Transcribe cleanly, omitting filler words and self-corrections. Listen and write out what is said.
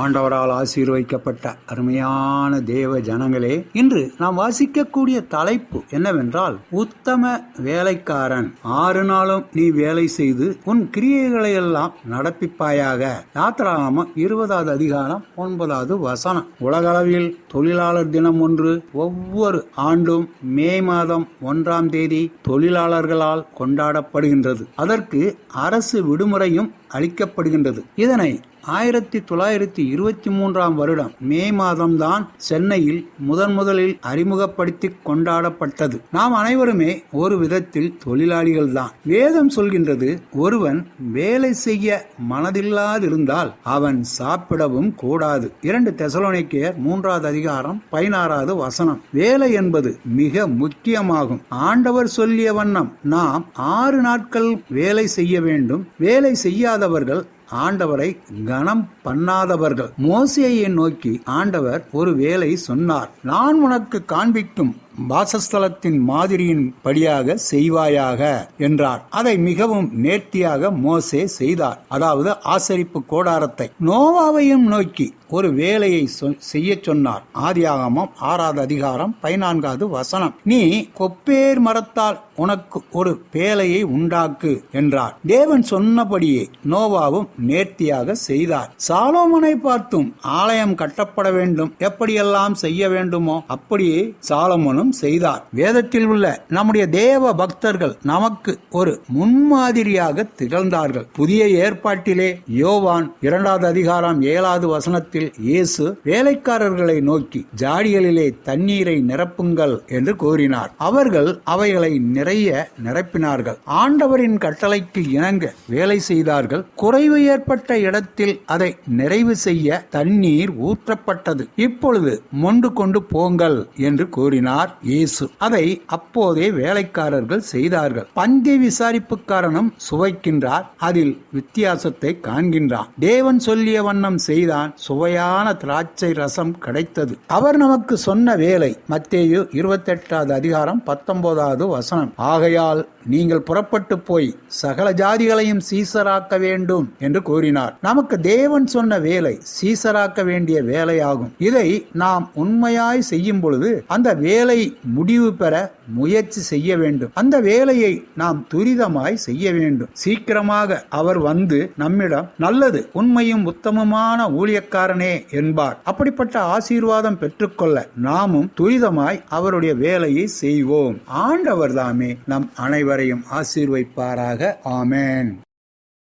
ஆண்டவரால் ஆசீர்வதிக்கப்பட்ட அருமையான தேவ ஜனங்களே, இன்று நாம் வாசிக்கக்கூடிய தலைப்பு என்னவென்றால், உத்தம வேலைக்காரன். 6 நாளும் நீ வேலை செய்து உன் கிரியைகளை எல்லாம் நடப்பிப்பாயாக. யாத்திராகமம் 20வது அதிகாரம் 9வது வசனம். உலகளவில் தொழிலாளர் தினம் ஒன்று ஒவ்வொரு ஆண்டும் மே மாதம் 1ஆம் தேதி தொழிலாளர்களால் கொண்டாடப்படுகின்றது. அதற்கு அரசு விடுமுறையும் அளிக்கப்படுகின்றது. இதனை 1923ஆம் வருடம் மே மாதம்தான் சென்னையில் முதலில் அறிமுகப்படுத்தி கொண்டாடப்பட்டது. நாம் அனைவருமே ஒரு விதத்தில் தொழிலாளிகள் தான். வேதம் சொல்கின்றது, ஒருவன் வேலை செய்ய மனதில்லாதிருந்தால் அவன் சாப்பிடவும் கூடாது. 2 தெசலோனிக்கேயர் 3வது அதிகாரம் 16வது வசனம். வேலை என்பது மிக முக்கியமாகும். ஆண்டவர் சொல்லிய வண்ணம் நாம் 6 நாட்கள் வேலை செய்ய வேண்டும். வேலை செய்யாதவர்கள் ஆண்டவரை கனம் பண்ணாதவர்கள். மோசேயை நோக்கி ஆண்டவர் ஒரு வேலை சொன்னார். நான் உனக்கு காண்பிக்கும் வாசஸ்தலத்தின் மாதிரியின் படியாக செய்வாயாக என்றார். அதை மிகவும் நேர்த்தியாக மோசே செய்தார். அதாவது ஆசரிப்பு கூடாரத்தை. நோவாவையும் நோக்கி ஒரு வேலையை செய்ய சொன்னார். ஆதியாகமம் 6வது அதிகாரம் 14வது வசனம். நீ கொப்பேர் மரத்தால் உனக்கு ஒரு பேழையை உண்டாக்கு என்றார். தேவன் சொன்னபடியே நோவாவும் நேர்த்தியாக செய்தார். சாலோமோனை பார்த்தும் ஆலயம் கட்டப்பட வேண்டும், எப்படியெல்லாம் செய்ய வேண்டுமோ அப்படியே சாலமோனும் செய்தார். வேதத்தில் உள்ள நம்முடைய தேவ பக்தர்கள் நமக்கு ஒரு முன்மாதிரியாக திகழ்ந்தார்கள். புதிய ஏற்பாட்டிலே யோவான் 2வது அதிகாரம் 7வது வசனத்தில் இயேசு வேலைக்காரர்களை நோக்கி ஜாடிகளிலே தண்ணீரை நிரப்புங்கள் என்று கூறினார். அவர்கள் அவைகளை நிறைய நிரப்பினார்கள். ஆண்டவரின் கட்டளைக்கு இணங்க வேலை செய்தார்கள். குறைவு ஏற்பட்ட இடத்தில் அதை நிறைவு செய்ய தண்ணீர் ஊற்றப்பட்டது. இப்பொழுது மொண்டு கொண்டு போங்கள் என்று கூறினார் இயேசு. அதை அப்போதே வேலைக்காரர்கள் செய்தார்கள். பந்தி விசாரிப்புக்காரனும் சுவைக்கின்றார். அதில் வித்தியாசத்தை காண்கின்றான். தேவன் சொல்லிய வண்ணம் செய்தான். சுவையான திராட்சை ரசம் கிடைத்தது. அவர் நமக்கு சொன்ன வேலை மத்தேயு 28வது அதிகாரம் 19வது வசனம். ஆகையால் நீங்கள் புறப்பட்டு போய் சகல ஜாதிகளையும் சீசராக்க வேண்டும் என்று கூறினார். நமக்கு தேவன் சொன்ன வேலை சீசராக்க வேண்டிய வேலையாகும். இதை நாம் உண்மையாய் செய்யும் பொழுது அந்த வேலை முடிவு பெற முயற்சி செய்ய வேண்டும். அந்த வேலையை நாம் துரிதமாய் செய்ய வேண்டும். சீக்கிரமாக அவர் வந்து நம்மிடம் நல்லது உண்மையும் உத்தமமான ஊழியக்காரனே என்பார். அப்படிப்பட்ட ஆசீர்வாதம் பெற்றுக்கொள்ள நாமும் துரிதமாய் அவருடைய வேலையை செய்வோம். ஆண்டவர் தாமே நம் அனைவரையும் ஆசீர்வதிப்பாராக. ஆமென்.